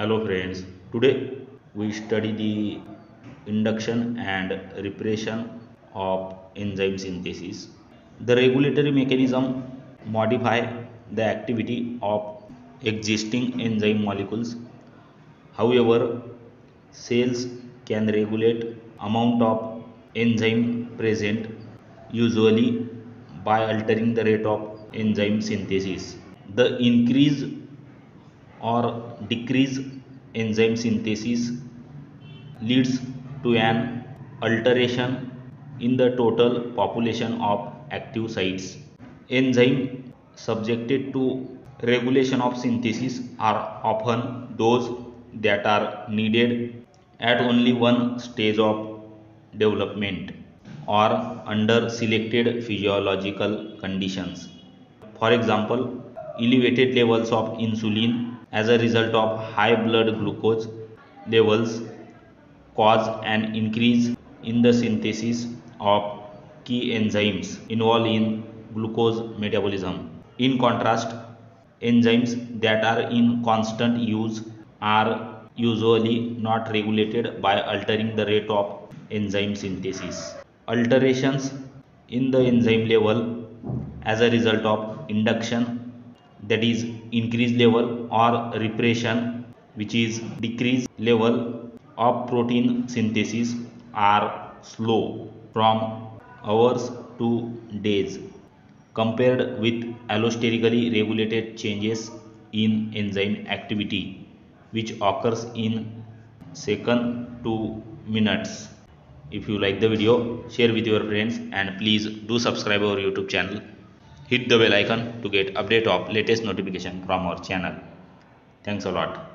Hello friends, today we study the induction and repression of enzyme synthesis. The regulatory mechanism modify the activity of existing enzyme molecules. However, cells can regulate amount of enzyme present usually by altering the rate of enzyme synthesis. The increase or decrease enzyme synthesis leads to an alteration in the total population of active sites. Enzymes subjected to regulation of synthesis are often those that are needed at only one stage of development or under selected physiological conditions. For example, elevated levels of insulin as a result of high blood glucose levels cause an increase in the synthesis of key enzymes involved in glucose metabolism. In contrast, enzymes that are in constant use are usually not regulated by altering the rate of enzyme synthesis. Alterations in the enzyme level as a result of induction, that is increased level, or repression, which is decreased level of protein synthesis, are slow from hours to days compared with allosterically regulated changes in enzyme activity, which occurs in second to minutes. If you like the video, share with your friends and please do subscribe our YouTube channel. Hit the bell icon to get update of latest notification from our channel. Thanks a lot.